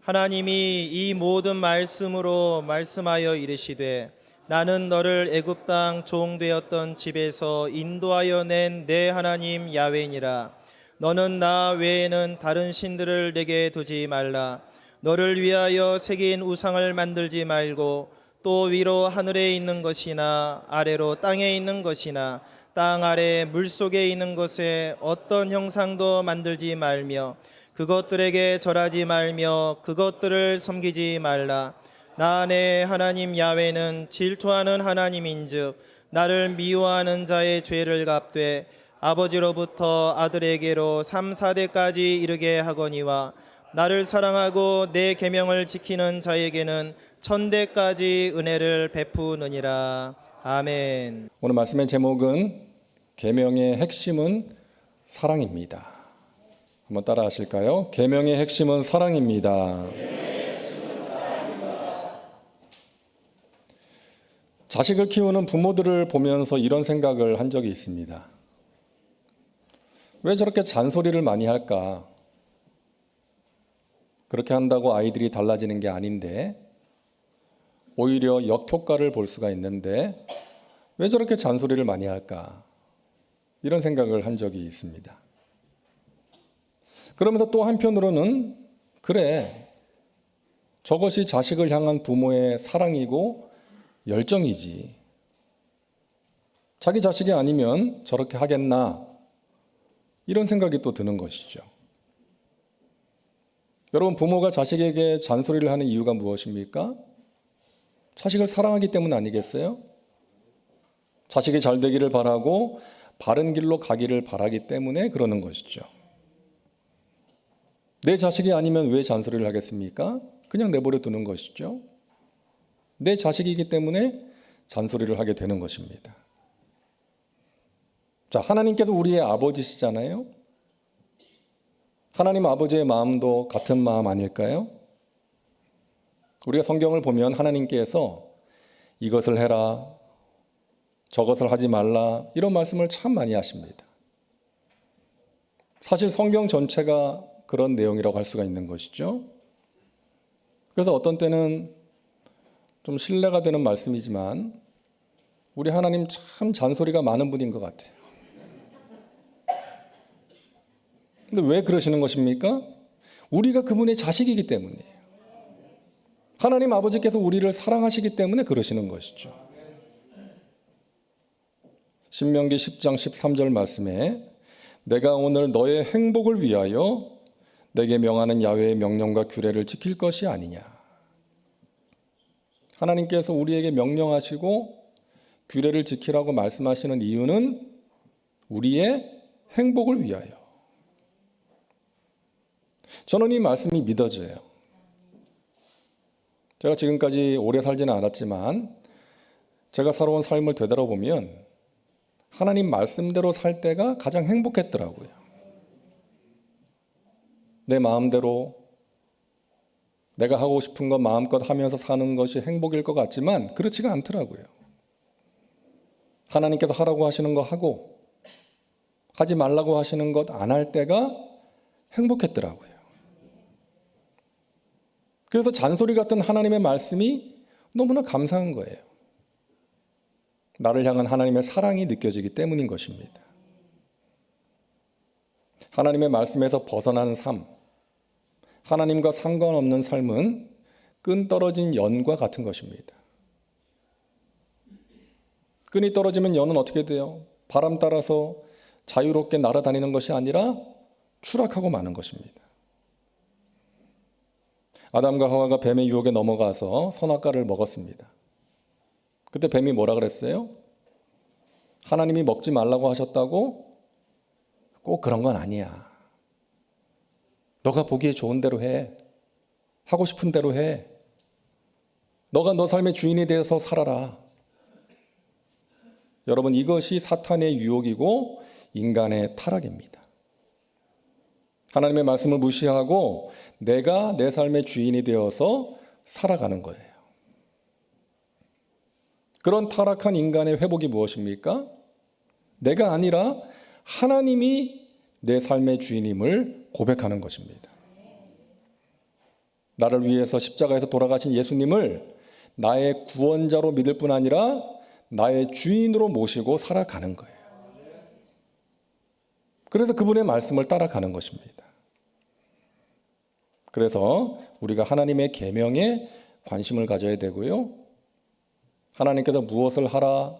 하나님이 이 모든 말씀으로 말씀하여 이르시되 나는 너를 애굽 땅 종되었던 집에서 인도하여 낸 내 하나님 야훼니라. 너는 나 외에는 다른 신들을 내게 두지 말라. 너를 위하여 새긴 우상을 만들지 말고 또 위로 하늘에 있는 것이나 아래로 땅에 있는 것이나 땅 아래 물속에 있는 것에 어떤 형상도 만들지 말며 그것들에게 절하지 말며 그것들을 섬기지 말라. 나 내 하나님 야훼는 질투하는 하나님인즉 나를 미워하는 자의 죄를 갚되 아버지로부터 아들에게로 3, 4대까지 이르게 하거니와 나를 사랑하고 내 계명을 지키는 자에게는 1000대까지 은혜를 베푸느니라. 아멘. 오늘 말씀의 제목은 계명의 핵심은 사랑입니다. 한번 따라 하실까요? 계명의 핵심은 사랑입니다. 자식을 키우는 부모들을 보면서 이런 생각을 한 적이 있습니다. 왜 저렇게 잔소리를 많이 할까? 그렇게 한다고 아이들이 달라지는 게 아닌데 오히려 역효과를 볼 수가 있는데 왜 저렇게 잔소리를 많이 할까? 이런 생각을 한 적이 있습니다. 그러면서 또 한편으로는 그래, 저것이 자식을 향한 부모의 사랑이고 열정이지. 자기 자식이 아니면 저렇게 하겠나? 이런 생각이 또 드는 것이죠. 여러분, 부모가 자식에게 잔소리를 하는 이유가 무엇입니까? 자식을 사랑하기 때문 아니겠어요? 자식이 잘 되기를 바라고 바른 길로 가기를 바라기 때문에 그러는 것이죠. 내 자식이 아니면 왜 잔소리를 하겠습니까? 그냥 내버려 두는 것이죠. 내 자식이기 때문에 잔소리를 하게 되는 것입니다. 자, 하나님께서 우리의 아버지시잖아요. 하나님 아버지의 마음도 같은 마음 아닐까요? 우리가 성경을 보면 하나님께서 이것을 해라, 저것을 하지 말라 이런 말씀을 참 많이 하십니다. 사실 성경 전체가 그런 내용이라고 할 수가 있는 것이죠. 그래서 어떤 때는 좀 신뢰가 되는 말씀이지만 우리 하나님 참 잔소리가 많은 분인 것 같아요. 근데 왜 그러시는 것입니까? 우리가 그분의 자식이기 때문이에요. 하나님 아버지께서 우리를 사랑하시기 때문에 그러시는 것이죠. 신명기 10장 13절 말씀에 내가 오늘 너의 행복을 위하여 내게 명하는 야훼의 명령과 규례를 지킬 것이 아니냐. 하나님께서 우리에게 명령하시고 규례를 지키라고 말씀하시는 이유는 우리의 행복을 위하여. 저는 이 말씀이 믿어져요. 제가 지금까지 오래 살지는 않았지만 제가 살아온 삶을 되돌아보면 하나님 말씀대로 살 때가 가장 행복했더라고요. 내 마음대로 내가 하고 싶은 것 마음껏 하면서 사는 것이 행복일 것 같지만 그렇지가 않더라고요. 하나님께서 하라고 하시는 거 하고 하지 말라고 하시는 것 안 할 때가 행복했더라고요. 그래서 잔소리 같은 하나님의 말씀이 너무나 감사한 거예요. 나를 향한 하나님의 사랑이 느껴지기 때문인 것입니다. 하나님의 말씀에서 벗어난 삶, 하나님과 상관없는 삶은 끈 떨어진 연과 같은 것입니다. 끈이 떨어지면 연은 어떻게 돼요? 바람 따라서 자유롭게 날아다니는 것이 아니라 추락하고 마는 것입니다. 아담과 하와가 뱀의 유혹에 넘어가서 선악과를 먹었습니다. 그때 뱀이 뭐라 그랬어요? 하나님이 먹지 말라고 하셨다고? 꼭 그런 건 아니야. 너가 보기에 좋은 대로 해. 하고 싶은 대로 해. 너가 너 삶의 주인이 되어서 살아라. 여러분, 이것이 사탄의 유혹이고 인간의 타락입니다. 하나님의 말씀을 무시하고 내가 내 삶의 주인이 되어서 살아가는 거예요. 그런 타락한 인간의 회복이 무엇입니까? 내가 아니라 하나님이 내 삶의 주인임을 고백하는 것입니다. 나를 위해서 십자가에서 돌아가신 예수님을 나의 구원자로 믿을 뿐 아니라 나의 주인으로 모시고 살아가는 거예요. 그래서 그분의 말씀을 따라가는 것입니다. 그래서 우리가 하나님의 계명에 관심을 가져야 되고요. 하나님께서 무엇을 하라,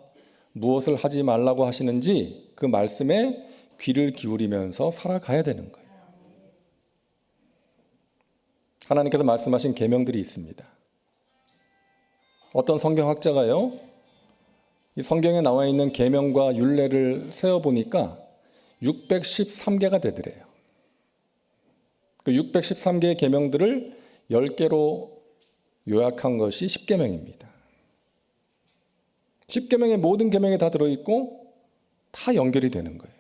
무엇을 하지 말라고 하시는지 그 말씀에 귀를 기울이면서 살아가야 되는 거예요. 하나님께서 말씀하신 계명들이 있습니다. 어떤 성경학자가요, 이 성경에 나와 있는 계명과 율례를 세어보니까 613개가 되더래요. 그 613개의 계명들을 10개로 요약한 것이 10계명입니다. 10계명의 모든 계명이 다 들어있고 다 연결이 되는 거예요.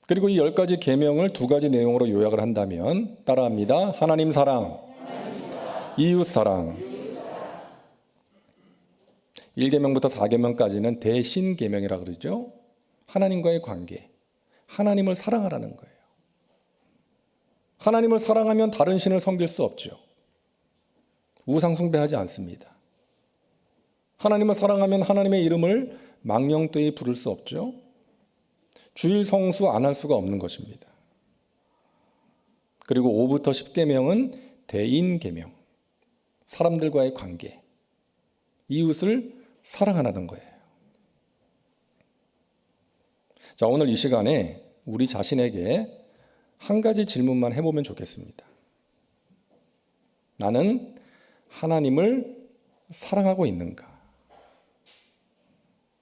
그리고 이 10가지 계명을 2가지 내용으로 요약을 한다면 따라합니다. 하나님 사랑, 이웃 사랑. 1계명부터 4계명까지는 대신계명이라고 그러죠. 하나님과의 관계, 하나님을 사랑하라는 거예요. 하나님을 사랑하면 다른 신을 섬길 수 없죠. 우상 숭배하지 않습니다. 하나님을 사랑하면 하나님의 이름을 망령되이 부를 수 없죠. 주일 성수 안 할 수가 없는 것입니다. 그리고 5부터 10계명은 대인계명, 사람들과의 관계, 이웃을 사랑하라는 거예요. 자, 오늘 이 시간에 우리 자신에게 한 가지 질문만 해보면 좋겠습니다. 나는 하나님을 사랑하고 있는가?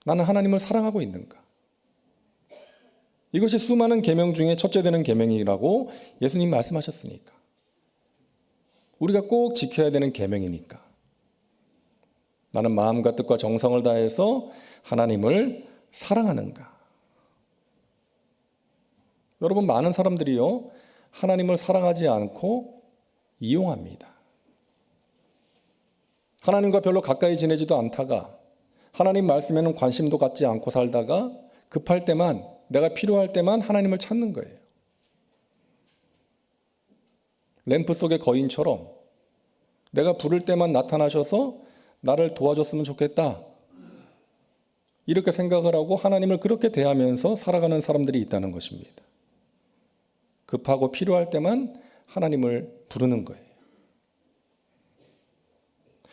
나는 하나님을 사랑하고 있는가? 이것이 수많은 계명 중에 첫째 되는 계명이라고 예수님 말씀하셨으니까. 우리가 꼭 지켜야 되는 계명이니까. 나는 마음과 뜻과 정성을 다해서 하나님을 사랑하는가? 여러분, 많은 사람들이요, 하나님을 사랑하지 않고 이용합니다. 하나님과 별로 가까이 지내지도 않다가 하나님 말씀에는 관심도 갖지 않고 살다가 급할 때만, 내가 필요할 때만 하나님을 찾는 거예요. 램프 속의 거인처럼 내가 부를 때만 나타나셔서 나를 도와줬으면 좋겠다, 이렇게 생각을 하고 하나님을 그렇게 대하면서 살아가는 사람들이 있다는 것입니다. 급하고 필요할 때만 하나님을 부르는 거예요.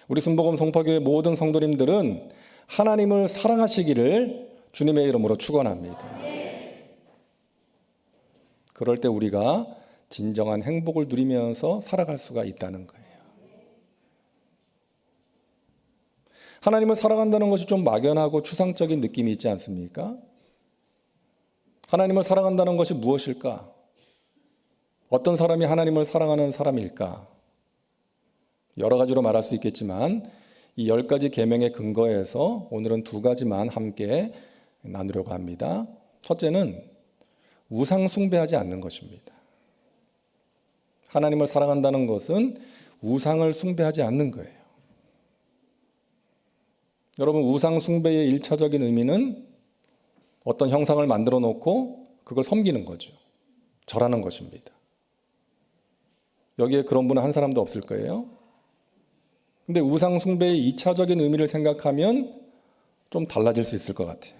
우리 순복음 송파교회 모든 성도님들은 하나님을 사랑하시기를 주님의 이름으로 축원합니다. 그럴 때 우리가 진정한 행복을 누리면서 살아갈 수가 있다는 거예요. 하나님을 사랑한다는 것이 좀 막연하고 추상적인 느낌이 있지 않습니까? 하나님을 사랑한다는 것이 무엇일까? 어떤 사람이 하나님을 사랑하는 사람일까? 여러 가지로 말할 수 있겠지만 이 10가지 계명의 근거에서 오늘은 2가지만 함께 나누려고 합니다. 첫째는 우상 숭배하지 않는 것입니다. 하나님을 사랑한다는 것은 우상을 숭배하지 않는 거예요. 여러분, 우상 숭배의 1차적인 의미는 어떤 형상을 만들어 놓고 그걸 섬기는 거죠. 절하는 것입니다. 여기에 그런 분은 한 사람도 없을 거예요. 근데 우상 숭배의 2차적인 의미를 생각하면 좀 달라질 수 있을 것 같아요.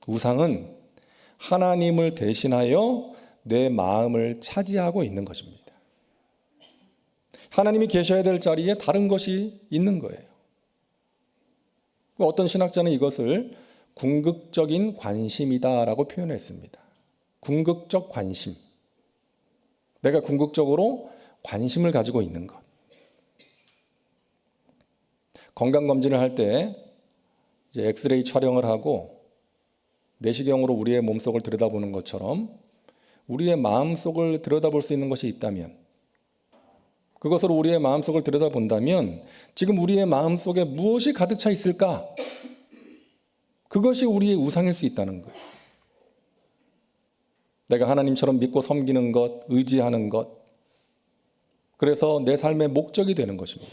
우상은 하나님을 대신하여 내 마음을 차지하고 있는 것입니다. 하나님이 계셔야 될 자리에 다른 것이 있는 거예요. 어떤 신학자는 이것을 궁극적인 관심이다라고 표현했습니다. 궁극적 관심. 내가 궁극적으로 관심을 가지고 있는 것. 건강검진을 할 때 이제 엑스레이 촬영을 하고 내시경으로 우리의 몸속을 들여다보는 것처럼 우리의 마음속을 들여다볼 수 있는 것이 있다면, 그것으로 우리의 마음속을 들여다본다면 지금 우리의 마음속에 무엇이 가득 차 있을까? 그것이 우리의 우상일 수 있다는 거예요. 내가 하나님처럼 믿고 섬기는 것, 의지하는 것, 그래서 내 삶의 목적이 되는 것입니다.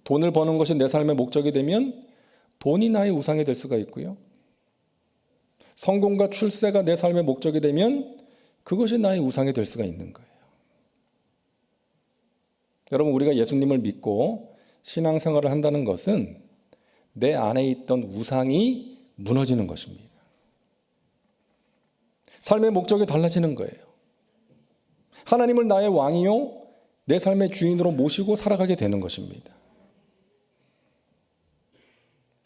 돈을 버는 것이 내 삶의 목적이 되면 돈이 나의 우상이 될 수가 있고요. 성공과 출세가 내 삶의 목적이 되면 그것이 나의 우상이 될 수가 있는 거예요. 여러분, 우리가 예수님을 믿고 신앙생활을 한다는 것은 내 안에 있던 우상이 무너지는 것입니다. 삶의 목적이 달라지는 거예요. 하나님을 나의 왕이요 내 삶의 주인으로 모시고 살아가게 되는 것입니다.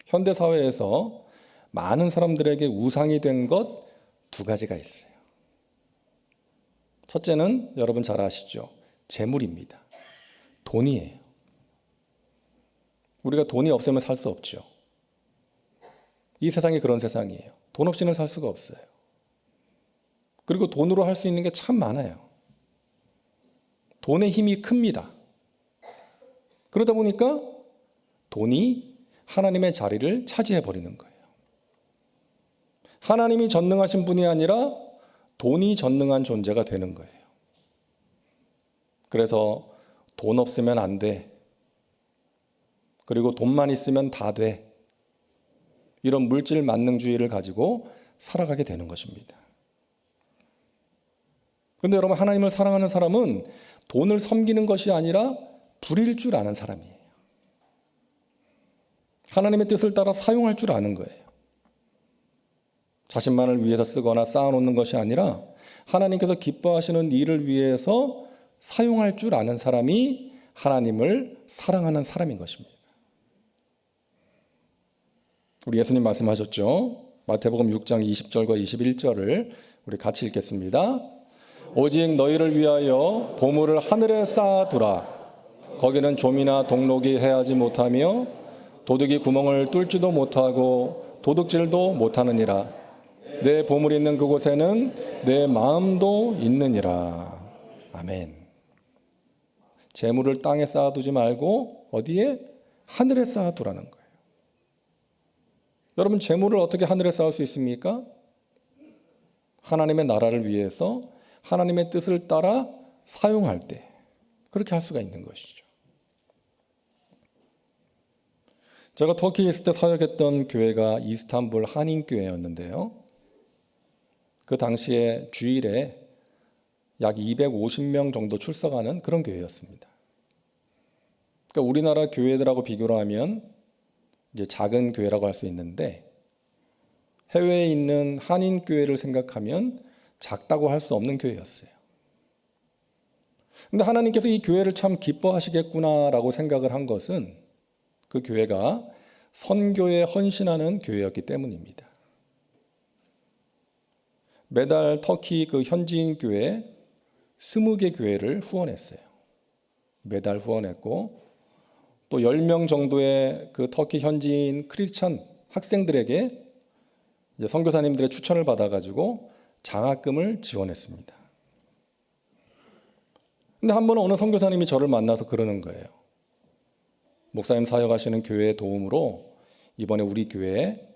현대사회에서 많은 사람들에게 우상이 된 것 두 가지가 있어요. 첫째는 여러분 잘 아시죠? 재물입니다. 돈이에요. 우리가 돈이 없으면 살 수 없죠. 이 세상이 그런 세상이에요. 돈 없이는 살 수가 없어요. 그리고 돈으로 할 수 있는 게 참 많아요. 돈의 힘이 큽니다. 그러다 보니까 돈이 하나님의 자리를 차지해 버리는 거예요. 하나님이 전능하신 분이 아니라 돈이 전능한 존재가 되는 거예요. 그래서 돈 없으면 안 돼. 그리고 돈만 있으면 다 돼. 이런 물질 만능주의를 가지고 살아가게 되는 것입니다. 그런데 여러분, 하나님을 사랑하는 사람은 돈을 섬기는 것이 아니라 부릴 줄 아는 사람이에요. 하나님의 뜻을 따라 사용할 줄 아는 거예요. 자신만을 위해서 쓰거나 쌓아놓는 것이 아니라 하나님께서 기뻐하시는 일을 위해서 사용할 줄 아는 사람이 하나님을 사랑하는 사람인 것입니다. 우리 예수님 말씀하셨죠? 마태복음 6장 20절과 21절을 우리 같이 읽겠습니다. 오직 너희를 위하여 보물을 하늘에 쌓아두라. 거기는 좀이나 동록이 해하지 못하며 도둑이 구멍을 뚫지도 못하고 도둑질도 못하느니라. 내 보물이 있는 그곳에는 내 마음도 있느니라. 아멘. 재물을 땅에 쌓아두지 말고 어디에? 하늘에 쌓아두라는 거예요. 여러분, 재물을 어떻게 하늘에 쌓을 수 있습니까? 하나님의 나라를 위해서 하나님의 뜻을 따라 사용할 때 그렇게 할 수가 있는 것이죠. 제가 터키에 있을 때 사역했던 교회가 이스탄불 한인교회였는데요. 그 당시에 주일에 약 250명 정도 출석하는 그런 교회였습니다. 그러니까 우리나라 교회들하고 비교를 하면 이제 작은 교회라고 할 수 있는데 해외에 있는 한인 교회를 생각하면 작다고 할 수 없는 교회였어요. 근데 하나님께서 이 교회를 참 기뻐하시겠구나라고 생각을 한 것은 그 교회가 선교에 헌신하는 교회였기 때문입니다. 매달 터키 그 현지인 교회 20개 교회를 후원했어요. 매달 후원했고 또 10명 정도의 그 터키 현지인 크리스천 학생들에게 이제 선교사님들의 추천을 받아가지고 장학금을 지원했습니다. 근데 한 번은 어느 선교사님이 저를 만나서 그러는 거예요. 목사님 사역하시는 교회의 도움으로 이번에 우리 교회에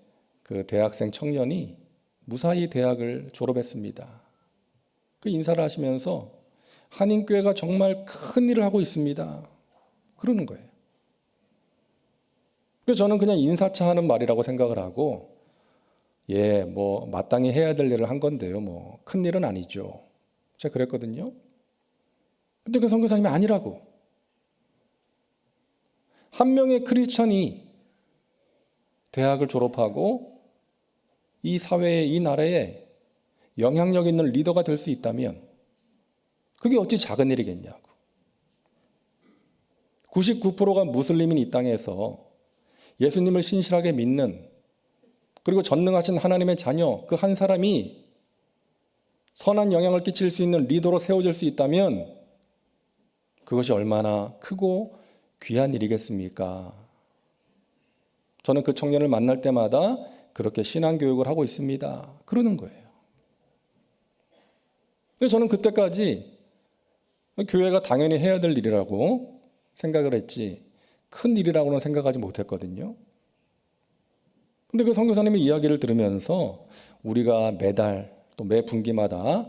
그 대학생 청년이 무사히 대학을 졸업했습니다. 그 인사를 하시면서 한인교회가 정말 큰 일을 하고 있습니다. 그러는 거예요. 그래서 저는 그냥 인사차 하는 말이라고 생각을 하고 예, 뭐 마땅히 해야 될 일을 한 건데요. 뭐 큰 일은 아니죠. 제가 그랬거든요. 근데 그 선교사님이 아니라고. 한 명의 크리스천이 대학을 졸업하고 이 사회에, 이 나라에 영향력 있는 리더가 될 수 있다면 그게 어찌 작은 일이겠냐고. 99%가 무슬림인 이 땅에서 예수님을 신실하게 믿는 그리고 전능하신 하나님의 자녀 그 한 사람이 선한 영향을 끼칠 수 있는 리더로 세워질 수 있다면 그것이 얼마나 크고 귀한 일이겠습니까? 저는 그 청년을 만날 때마다 그렇게 신앙교육을 하고 있습니다. 그러는 거예요. 그래서 저는 그때까지 교회가 당연히 해야 될 일이라고 생각을 했지 큰 일이라고는 생각하지 못했거든요. 근데 그 선교사님의 이야기를 들으면서 우리가 매달 또 매 분기마다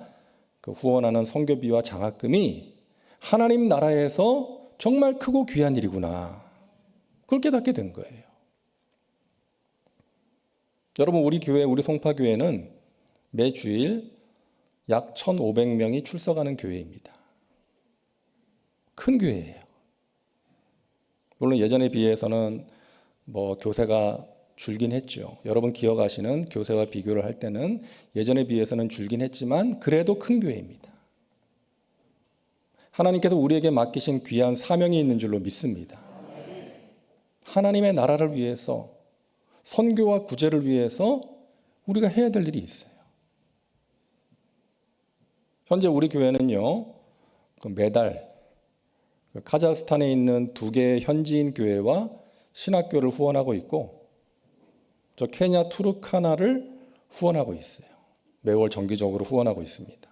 그 후원하는 선교비와 장학금이 하나님 나라에서 정말 크고 귀한 일이구나. 그걸 깨닫게 된 거예요. 여러분, 우리 교회, 우리 송파교회는 매 주일 약 1,500명이 출석하는 교회입니다. 큰 교회예요. 물론 예전에 비해서는 교세가 줄긴 했죠. 여러분 기억하시는 교세와 비교를 할 때는 예전에 비해서는 줄긴 했지만 그래도 큰 교회입니다. 하나님께서 우리에게 맡기신 귀한 사명이 있는 줄로 믿습니다. 하나님의 나라를 위해서, 선교와 구제를 위해서 우리가 해야 될 일이 있어요. 현재 우리 교회는요, 매달 카자흐스탄에 있는 2개의 현지인 교회와 신학교를 후원하고 있고, 저 케냐 투르카나를 후원하고 있어요. 매월 정기적으로 후원하고 있습니다.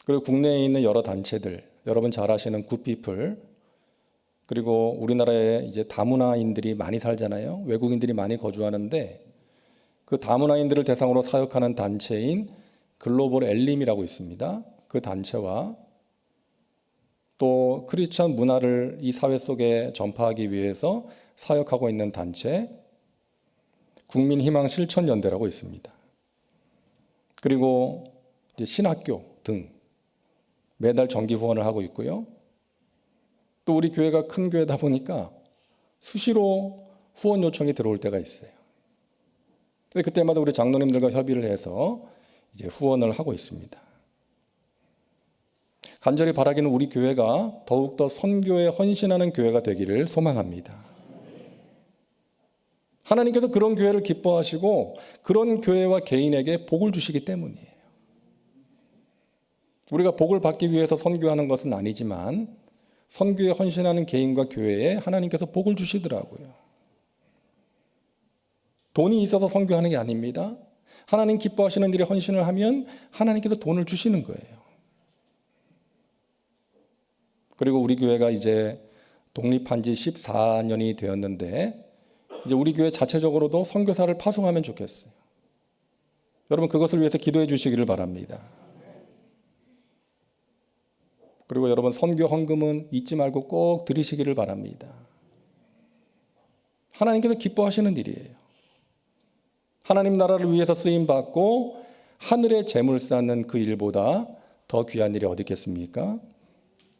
그리고 국내에 있는 여러 단체들, 여러분 잘 아시는 굿피플, 그리고 우리나라에 이제 다문화인들이 많이 살잖아요. 외국인들이 많이 거주하는데 그 다문화인들을 대상으로 사역하는 단체인 글로벌 엘림이라고 있습니다. 그 단체와 또 크리스천 문화를 이 사회 속에 전파하기 위해서 사역하고 있는 단체 국민희망실천연대라고 있습니다. 그리고 이제 신학교 등 매달 정기 후원을 하고 있고요. 또 우리 교회가 큰 교회다 보니까 수시로 후원 요청이 들어올 때가 있어요. 그때마다 우리 장로님들과 협의를 해서 이제 후원을 하고 있습니다. 간절히 바라기는 우리 교회가 더욱더 선교에 헌신하는 교회가 되기를 소망합니다. 하나님께서 그런 교회를 기뻐하시고 그런 교회와 개인에게 복을 주시기 때문이에요. 우리가 복을 받기 위해서 선교하는 것은 아니지만 선교에 헌신하는 개인과 교회에 하나님께서 복을 주시더라고요. 돈이 있어서 선교하는 게 아닙니다. 하나님 기뻐하시는 일에 헌신을 하면 하나님께서 돈을 주시는 거예요. 그리고 우리 교회가 이제 독립한 지 14년이 되었는데 이제 우리 교회 자체적으로도 선교사를 파송하면 좋겠어요. 여러분 그것을 위해서 기도해 주시기를 바랍니다. 그리고 여러분 선교 헌금은 잊지 말고 꼭 드리시기를 바랍니다. 하나님께서 기뻐하시는 일이에요. 하나님 나라를 위해서 쓰임 받고 하늘의 재물 쌓는 그 일보다 더 귀한 일이 어디 있겠습니까?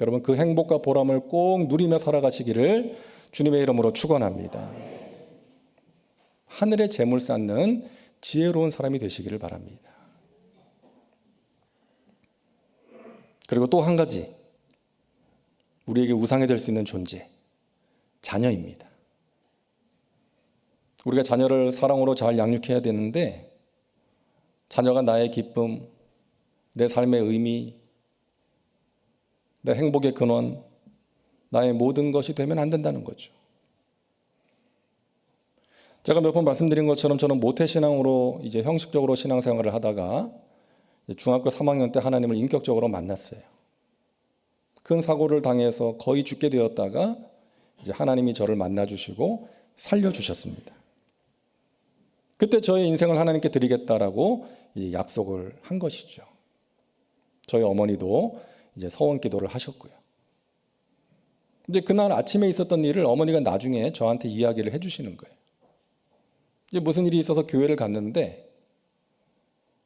여러분 그 행복과 보람을 꼭 누리며 살아가시기를 주님의 이름으로 축원합니다. 하늘의 재물 쌓는 지혜로운 사람이 되시기를 바랍니다. 그리고 또 한 가지 우리에게 우상이 될 수 있는 존재, 자녀입니다. 우리가 자녀를 사랑으로 잘 양육해야 되는데 자녀가 나의 기쁨, 내 삶의 의미, 내 행복의 근원, 나의 모든 것이 되면 안 된다는 거죠. 제가 몇 번 말씀드린 것처럼 저는 모태신앙으로 이제 형식적으로 신앙생활을 하다가 중학교 3학년 때 하나님을 인격적으로 만났어요. 큰 사고를 당해서 거의 죽게 되었다가 이제 하나님이 저를 만나주시고 살려주셨습니다. 그때 저의 인생을 하나님께 드리겠다라고 이제 약속을 한 것이죠. 저희 어머니도 이제 서원 기도를 하셨고요. 이제 그날 아침에 있었던 일을 어머니가 나중에 저한테 이야기를 해주시는 거예요. 이제 무슨 일이 있어서 교회를 갔는데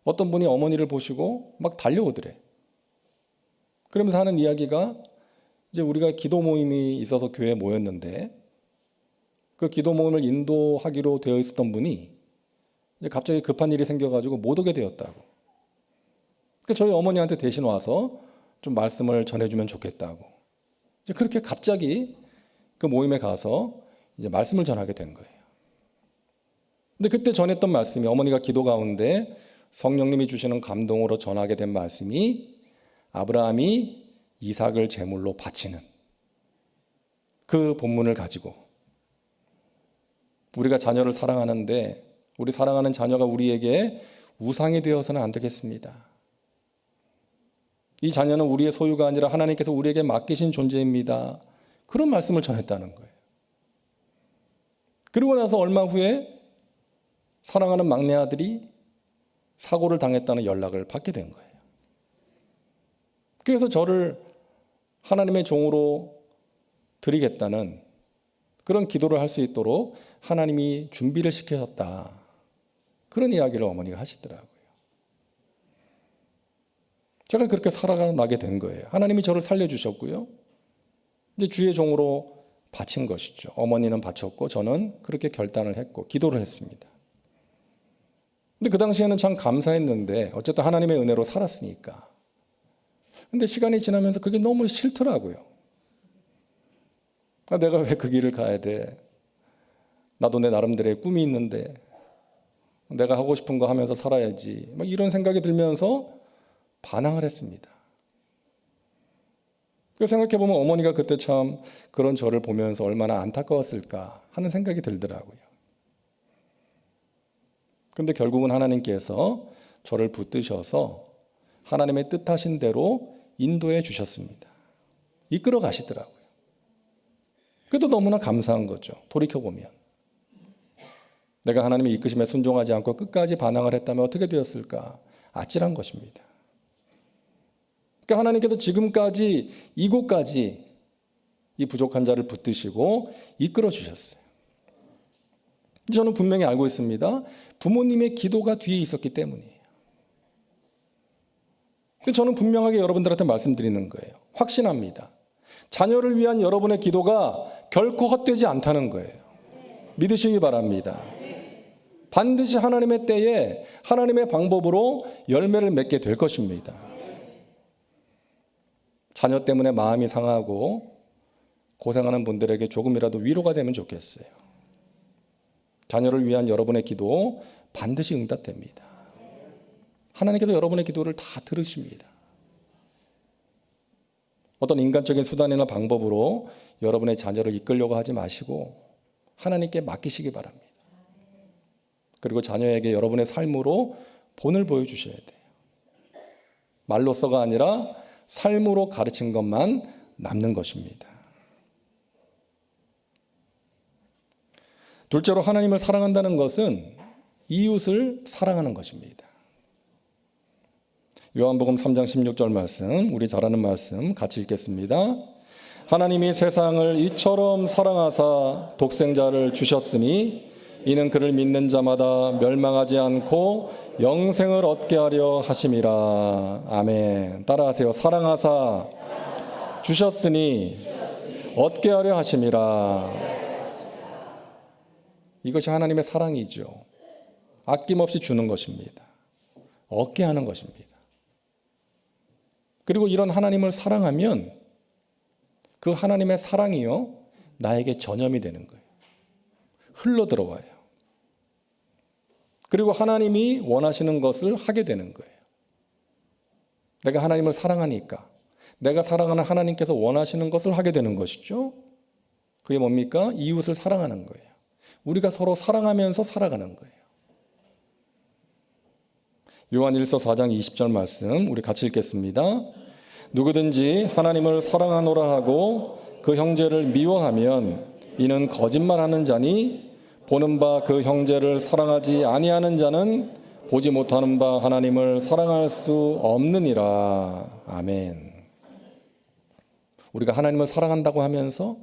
어떤 분이 어머니를 보시고 막 달려오더래. 그러면서 하는 이야기가 이제 우리가 기도 모임이 있어서 교회에 모였는데 그 기도 모임을 인도하기로 되어 있었던 분이 이제 갑자기 급한 일이 생겨가지고 못 오게 되었다고. 그러니까 저희 어머니한테 대신 와서 좀 말씀을 전해주면 좋겠다고. 이제 그렇게 갑자기 그 모임에 가서 이제 말씀을 전하게 된 거예요. 근데 그때 전했던 말씀이 어머니가 기도 가운데 성령님이 주시는 감동으로 전하게 된 말씀이 아브라함이 이삭을 제물로 바치는 그 본문을 가지고 우리가 자녀를 사랑하는데 우리 사랑하는 자녀가 우리에게 우상이 되어서는 안 되겠습니다. 이 자녀는 우리의 소유가 아니라 하나님께서 우리에게 맡기신 존재입니다. 그런 말씀을 전했다는 거예요. 그리고 나서 얼마 후에 사랑하는 막내 아들이 사고를 당했다는 연락을 받게 된 거예요. 그래서 저를 하나님의 종으로 드리겠다는 그런 기도를 할 수 있도록 하나님이 준비를 시키셨다. 그런 이야기를 어머니가 하시더라고요. 제가 그렇게 살아나게 된 거예요. 하나님이 저를 살려주셨고요. 이제 주의 종으로 바친 것이죠. 어머니는 바쳤고 저는 그렇게 결단을 했고 기도를 했습니다. 근데 그 당시에는 참 감사했는데 어쨌든 하나님의 은혜로 살았으니까. 근데 시간이 지나면서 그게 너무 싫더라고요. 내가 왜 그 길을 가야 돼? 나도 내 나름대로의 꿈이 있는데 내가 하고 싶은 거 하면서 살아야지. 막 이런 생각이 들면서 반항을 했습니다. 그 생각해보면 어머니가 그때 참 그런 저를 보면서 얼마나 안타까웠을까 하는 생각이 들더라고요. 근데 결국은 하나님께서 저를 붙드셔서 하나님의 뜻하신 대로 인도해 주셨습니다. 이끌어 가시더라고요. 그래도 너무나 감사한 거죠. 돌이켜보면. 내가 하나님의 이끄심에 순종하지 않고 끝까지 반항을 했다면 어떻게 되었을까? 아찔한 것입니다. 그러니까 하나님께서 지금까지 이곳까지 이 부족한 자를 붙드시고 이끌어 주셨어요. 저는 분명히 알고 있습니다. 부모님의 기도가 뒤에 있었기 때문이에요. 저는 분명하게 여러분들한테 말씀드리는 거예요. 확신합니다. 자녀를 위한 여러분의 기도가 결코 헛되지 않다는 거예요. 믿으시기 바랍니다. 반드시 하나님의 때에 하나님의 방법으로 열매를 맺게 될 것입니다. 자녀 때문에 마음이 상하고 고생하는 분들에게 조금이라도 위로가 되면 좋겠어요. 자녀를 위한 여러분의 기도 반드시 응답됩니다. 하나님께서 여러분의 기도를 다 들으십니다. 어떤 인간적인 수단이나 방법으로 여러분의 자녀를 이끌려고 하지 마시고 하나님께 맡기시기 바랍니다. 그리고 자녀에게 여러분의 삶으로 본을 보여주셔야 돼요. 말로서가 아니라 삶으로 가르친 것만 남는 것입니다. 둘째로 하나님을 사랑한다는 것은 이웃을 사랑하는 것입니다. 요한복음 3장 16절 말씀, 우리 잘 아는 말씀 같이 읽겠습니다. 하나님이 세상을 이처럼 사랑하사 독생자를 주셨으니 이는 그를 믿는 자마다 멸망하지 않고 영생을 얻게 하려 하심이라. 아멘. 따라하세요. 사랑하사 주셨으니 얻게 하려 하심이라. 이것이 하나님의 사랑이죠. 아낌없이 주는 것입니다. 얻게 하는 것입니다. 그리고 이런 하나님을 사랑하면 그 하나님의 사랑이요 나에게 전염이 되는 거예요. 흘러 들어와요. 그리고 하나님이 원하시는 것을 하게 되는 거예요. 내가 하나님을 사랑하니까 내가 사랑하는 하나님께서 원하시는 것을 하게 되는 것이죠. 그게 뭡니까? 이웃을 사랑하는 거예요. 우리가 서로 사랑하면서 살아가는 거예요. 요한일서 4장 20절 말씀 우리 같이 읽겠습니다. 누구든지 하나님을 사랑하노라 하고 그 형제를 미워하면 이는 거짓말하는 자니 보는 바 그 형제를 사랑하지 아니하는 자는 보지 못하는 바 하나님을 사랑할 수 없느니라. 아멘. 우리가 하나님을 사랑한다고 하면서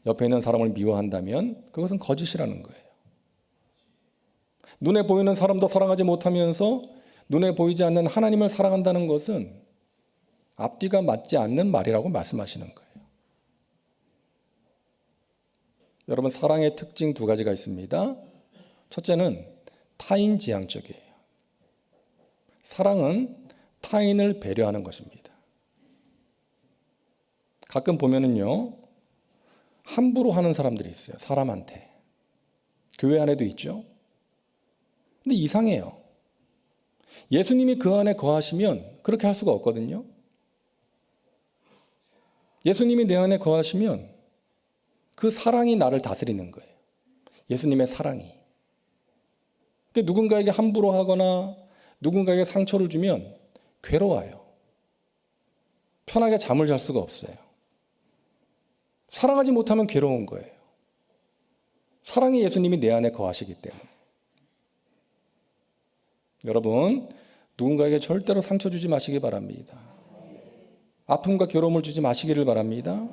옆에 있는 사람을 미워한다면 그것은 거짓이라는 거예요. 눈에 보이는 사람도 사랑하지 못하면서 눈에 보이지 않는 하나님을 사랑한다는 것은 앞뒤가 맞지 않는 말이라고 말씀하시는 거예요. 여러분, 사랑의 특징 두 가지가 있습니다. 첫째는 타인지향적이에요. 사랑은 타인을 배려하는 것입니다. 가끔 보면은요, 함부로 하는 사람들이 있어요. 사람한테. 교회 안에도 있죠. 근데 이상해요. 예수님이 그 안에 거하시면 그렇게 할 수가 없거든요. 예수님이 내 안에 거하시면 그 사랑이 나를 다스리는 거예요. 예수님의 사랑이. 누군가에게 함부로 하거나 누군가에게 상처를 주면 괴로워요. 편하게 잠을 잘 수가 없어요. 사랑하지 못하면 괴로운 거예요. 사랑이 예수님이 내 안에 거하시기 때문에. 여러분, 누군가에게 절대로 상처 주지 마시기 바랍니다. 아픔과 괴로움을 주지 마시기를 바랍니다.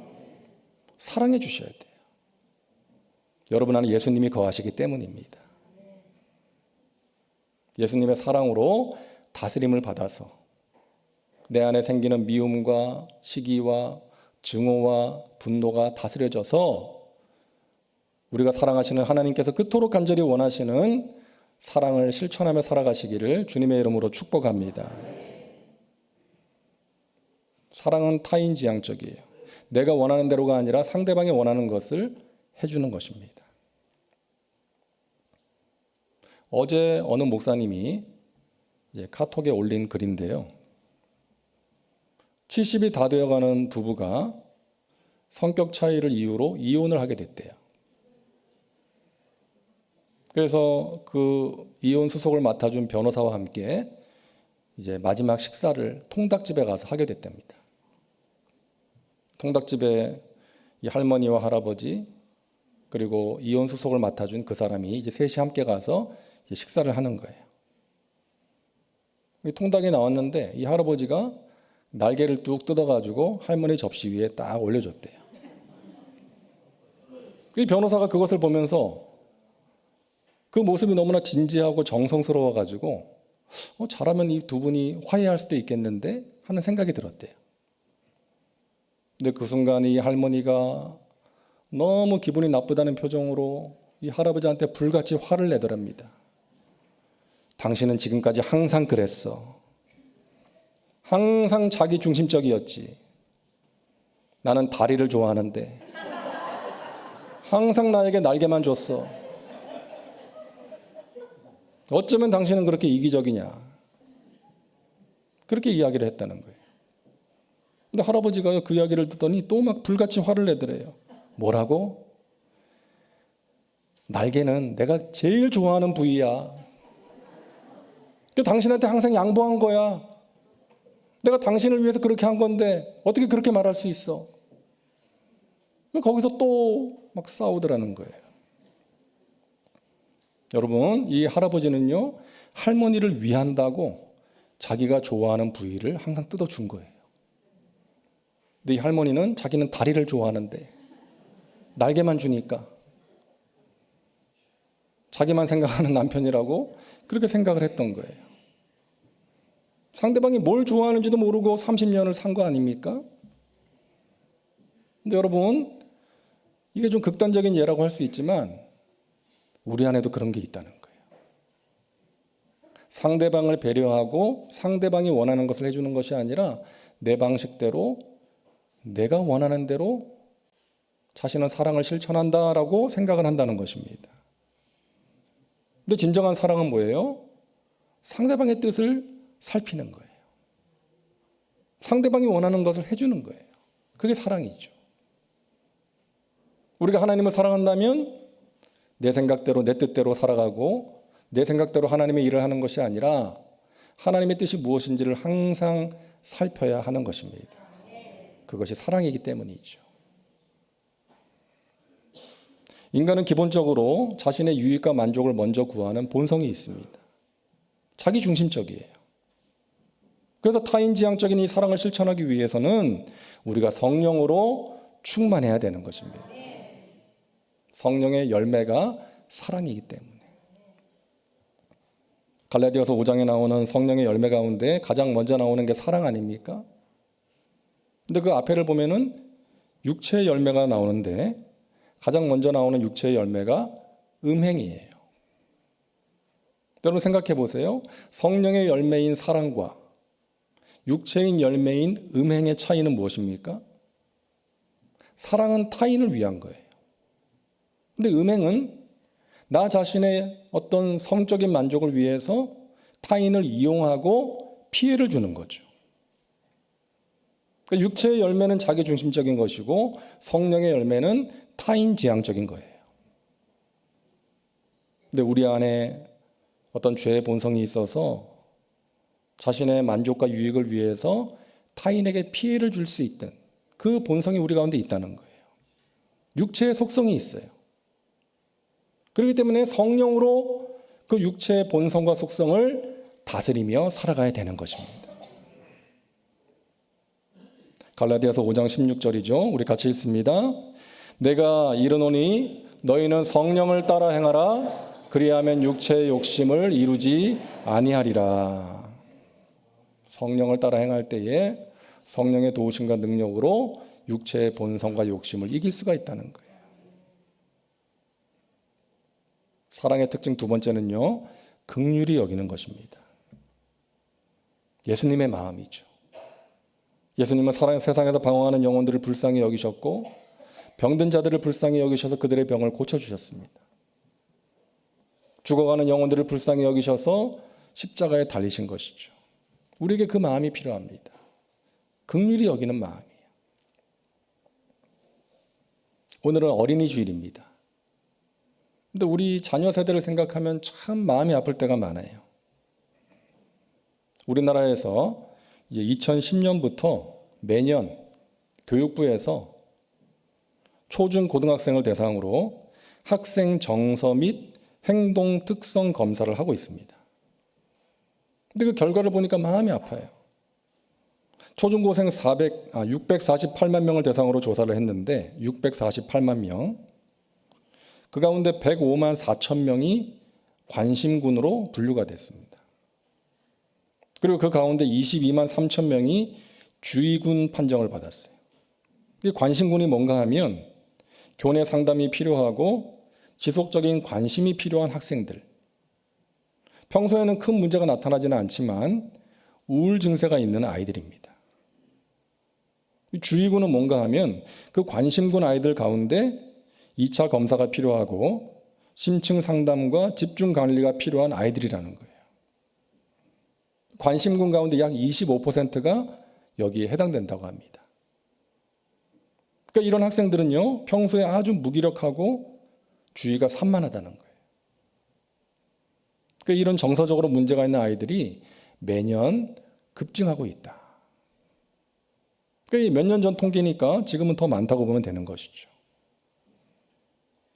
사랑해 주셔야 돼요. 여러분 안에 예수님이 거하시기 때문입니다. 예수님의 사랑으로 다스림을 받아서 내 안에 생기는 미움과 시기와 증오와 분노가 다스려져서 우리가 사랑하시는 하나님께서 그토록 간절히 원하시는 사랑을 실천하며 살아가시기를 주님의 이름으로 축복합니다. 사랑은 타인지향적이에요. 내가 원하는 대로가 아니라 상대방이 원하는 것을 해주는 것입니다. 어제 어느 목사님이 이제 카톡에 올린 글인데요. 70이 다 되어가는 부부가 성격 차이를 이유로 이혼을 하게 됐대요. 그래서 그 이혼 수속을 맡아준 변호사와 함께 이제 마지막 식사를 통닭집에 가서 하게 됐답니다. 통닭집에 이 할머니와 할아버지 그리고 이혼 수속을 맡아준 그 사람이 이제 셋이 함께 가서 이제 식사를 하는 거예요. 통닭이 나왔는데 이 할아버지가 날개를 뚝 뜯어가지고 할머니 접시 위에 딱 올려줬대요. 이 변호사가 그것을 보면서 그 모습이 너무나 진지하고 정성스러워가지고 잘하면 이 두 분이 화해할 수도 있겠는데 하는 생각이 들었대요. 근데 그 순간 이 할머니가 너무 기분이 나쁘다는 표정으로 이 할아버지한테 불같이 화를 내더랍니다. 당신은 지금까지 항상 그랬어. 항상 자기 중심적이었지. 나는 다리를 좋아하는데 항상 나에게 날개만 줬어. 어쩌면 당신은 그렇게 이기적이냐. 그렇게 이야기를 했다는 거예요. 근데 할아버지가 그 이야기를 듣더니 또 막 불같이 화를 내더래요. 뭐라고? 날개는 내가 제일 좋아하는 부위야. 당신한테 항상 양보한 거야. 내가 당신을 위해서 그렇게 한 건데 어떻게 그렇게 말할 수 있어? 거기서 또 막 싸우더라는 거예요. 여러분, 이 할아버지는요, 할머니를 위한다고 자기가 좋아하는 부위를 항상 뜯어준 거예요. 근데 이 할머니는 자기는 다리를 좋아하는데 날개만 주니까 자기만 생각하는 남편이라고 그렇게 생각을 했던 거예요. 상대방이 뭘 좋아하는지도 모르고 30년을 산 거 아닙니까? 근데 여러분, 이게 좀 극단적인 예라고 할 수 있지만 우리 안에도 그런 게 있다는 거예요. 상대방을 배려하고 상대방이 원하는 것을 해주는 것이 아니라 내 방식대로 내가 원하는 대로 자신은 사랑을 실천한다라고 생각을 한다는 것입니다. 근데 진정한 사랑은 뭐예요? 상대방의 뜻을 살피는 거예요. 상대방이 원하는 것을 해주는 거예요. 그게 사랑이죠. 우리가 하나님을 사랑한다면 내 생각대로 내 뜻대로 살아가고 내 생각대로 하나님의 일을 하는 것이 아니라 하나님의 뜻이 무엇인지를 항상 살펴야 하는 것입니다. 그것이 사랑이기 때문이죠. 인간은 기본적으로 자신의 유익과 만족을 먼저 구하는 본성이 있습니다. 자기 중심적이에요. 그래서 타인지향적인 이 사랑을 실천하기 위해서는 우리가 성령으로 충만해야 되는 것입니다. 성령의 열매가 사랑이기 때문에. 갈라디아서 5장에 나오는 성령의 열매 가운데 가장 먼저 나오는 게 사랑 아닙니까? 근데 그 앞에를 보면은 육체의 열매가 나오는데 가장 먼저 나오는 육체의 열매가 음행이에요. 여러분 생각해 보세요. 성령의 열매인 사랑과 육체인 열매인 음행의 차이는 무엇입니까? 사랑은 타인을 위한 거예요. 근데 음행은 나 자신의 어떤 성적인 만족을 위해서 타인을 이용하고 피해를 주는 거죠. 그러니까 육체의 열매는 자기 중심적인 것이고 성령의 열매는 타인 지향적인 거예요. 근데 우리 안에 어떤 죄의 본성이 있어서 자신의 만족과 유익을 위해서 타인에게 피해를 줄 수 있던 그 본성이 우리 가운데 있다는 거예요. 육체의 속성이 있어요. 그렇기 때문에 성령으로 그 육체의 본성과 속성을 다스리며 살아가야 되는 것입니다. 갈라디아서 5장 16절이죠. 우리 같이 읽습니다. 내가 이르노니 너희는 성령을 따라 행하라. 그리하면 육체의 욕심을 이루지 아니하리라. 성령을 따라 행할 때에 성령의 도우심과 능력으로 육체의 본성과 욕심을 이길 수가 있다는 거예요. 사랑의 특징 두 번째는요, 긍휼히 여기는 것입니다. 예수님의 마음이죠. 예수님은 세상에서 방황하는 영혼들을 불쌍히 여기셨고 병든 자들을 불쌍히 여기셔서 그들의 병을 고쳐주셨습니다. 죽어가는 영혼들을 불쌍히 여기셔서 십자가에 달리신 것이죠. 우리에게 그 마음이 필요합니다. 긍휼히 여기는 마음이에요. 오늘은 어린이 주일입니다. 근데 우리 자녀 세대를 생각하면 참 마음이 아플 때가 많아요. 우리나라에서 이제 2010년부터 매년 교육부에서 초중 고등학생을 대상으로 학생 정서 및 행동 특성 검사를 하고 있습니다. 근데 그 결과를 보니까 마음이 아파요. 초중고생 648만 명을 대상으로 조사를 했는데 648만 명. 그 가운데 105만 4천 명이 관심군으로 분류가 됐습니다. 그리고 그 가운데 22만 3천 명이 주의군 판정을 받았어요. 관심군이 뭔가 하면 교내 상담이 필요하고 지속적인 관심이 필요한 학생들. 평소에는 큰 문제가 나타나지는 않지만 우울 증세가 있는 아이들입니다. 주의군은 뭔가 하면 그 관심군 아이들 가운데 2차 검사가 필요하고 심층 상담과 집중 관리가 필요한 아이들이라는 거예요. 관심군 가운데 약 25%가 여기에 해당된다고 합니다. 그러니까 이런 학생들은요, 평소에 아주 무기력하고 주의가 산만하다는 거예요. 그러니까 이런 정서적으로 문제가 있는 아이들이 매년 급증하고 있다. 그러니까 몇 년 전 통계니까 지금은 더 많다고 보면 되는 것이죠.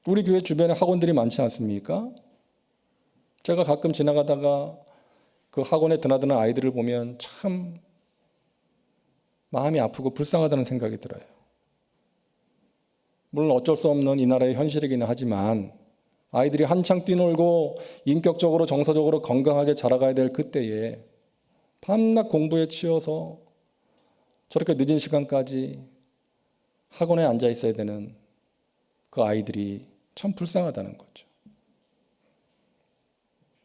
우리 교회 주변에 학원들이 많지 않습니까? 제가 가끔 지나가다가 그 학원에 드나드는 아이들을 보면 참 마음이 아프고 불쌍하다는 생각이 들어요. 물론 어쩔 수 없는 이 나라의 현실이기는 하지만 아이들이 한창 뛰놀고 인격적으로 정서적으로 건강하게 자라가야 될 그때에 밤낮 공부에 치여서 저렇게 늦은 시간까지 학원에 앉아 있어야 되는 그 아이들이 참 불쌍하다는 거죠.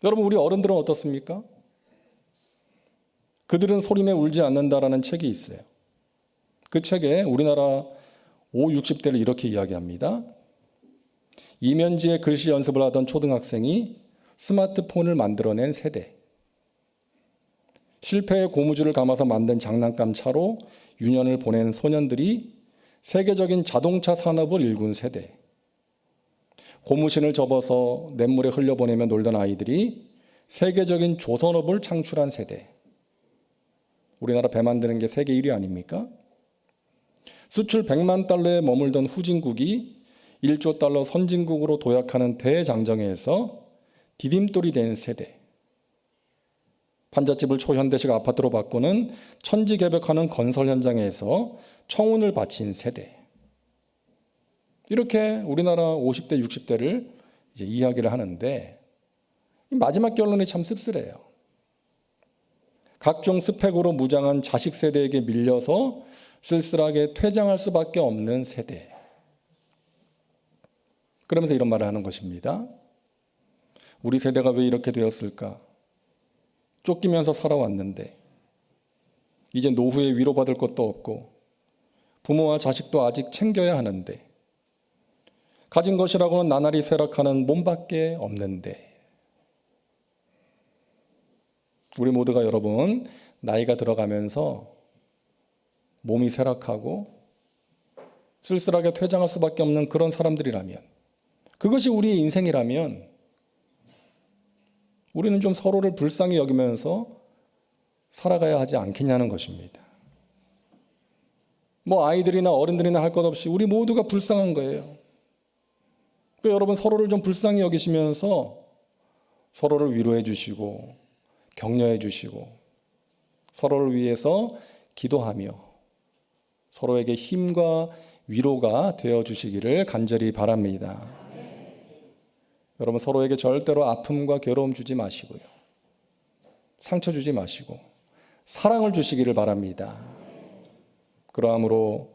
여러분, 우리 어른들은 어떻습니까? 그들은 소리내 울지 않는다라는 책이 있어요. 그 책에 우리나라 5, 60대를 이렇게 이야기합니다. 이면지에 글씨 연습을 하던 초등학생이 스마트폰을 만들어낸 세대. 실패의 고무줄을 감아서 만든 장난감 차로 유년을 보낸 소년들이 세계적인 자동차 산업을 일군 세대. 고무신을 접어서 냇물에 흘려보내며 놀던 아이들이 세계적인 조선업을 창출한 세대. 우리나라 배 만드는 게 세계 1위 아닙니까? 수출 100만 달러에 머물던 후진국이 1조 달러 선진국으로 도약하는 대장정에서 디딤돌이 된 세대. 판잣집을 초현대식 아파트로 바꾸는 천지개벽하는 건설 현장에서 청운을 바친 세대. 이렇게 우리나라 50대, 60대를 이제 이야기를 하는데 마지막 결론이 참 씁쓸해요. 각종 스펙으로 무장한 자식 세대에게 밀려서 쓸쓸하게 퇴장할 수밖에 없는 세대. 그러면서 이런 말을 하는 것입니다. 우리 세대가 왜 이렇게 되었을까? 쫓기면서 살아왔는데 이제 노후에 위로받을 것도 없고 부모와 자식도 아직 챙겨야 하는데 가진 것이라고는 나날이 쇠락하는 몸밖에 없는데 우리 모두가 여러분 나이가 들어가면서 몸이 쇠락하고 쓸쓸하게 퇴장할 수밖에 없는 그런 사람들이라면 그것이 우리의 인생이라면 우리는 좀 서로를 불쌍히 여기면서 살아가야 하지 않겠냐는 것입니다. 뭐 아이들이나 어른들이나 할 것 없이 우리 모두가 불쌍한 거예요. 그러니까 여러분 서로를 좀 불쌍히 여기시면서 서로를 위로해 주시고 격려해 주시고 서로를 위해서 기도하며 서로에게 힘과 위로가 되어 주시기를 간절히 바랍니다. 여러분 서로에게 절대로 아픔과 괴로움 주지 마시고요. 상처 주지 마시고 사랑을 주시기를 바랍니다. 그러함으로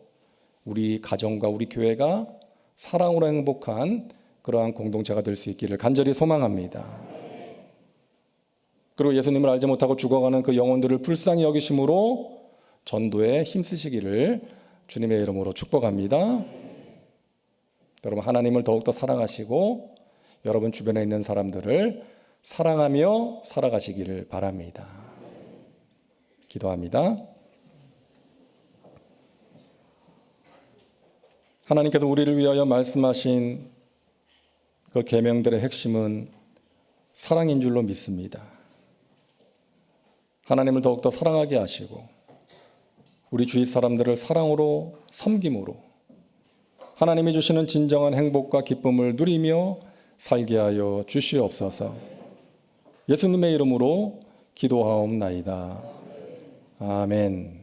우리 가정과 우리 교회가 사랑으로 행복한 그러한 공동체가 될 수 있기를 간절히 소망합니다. 그리고 예수님을 알지 못하고 죽어가는 그 영혼들을 불쌍히 여기심으로 전도에 힘쓰시기를 주님의 이름으로 축복합니다. 여러분, 하나님을 더욱더 사랑하시고 여러분 주변에 있는 사람들을 사랑하며 살아가시기를 바랍니다. 기도합니다. 하나님께서 우리를 위하여 말씀하신 그 계명들의 핵심은 사랑인 줄로 믿습니다. 하나님을 더욱더 사랑하게 하시고 우리 주위 사람들을 사랑으로 섬김으로 하나님이 주시는 진정한 행복과 기쁨을 누리며 살게 하여 주시옵소서. 예수님의 이름으로 기도하옵나이다. 아멘.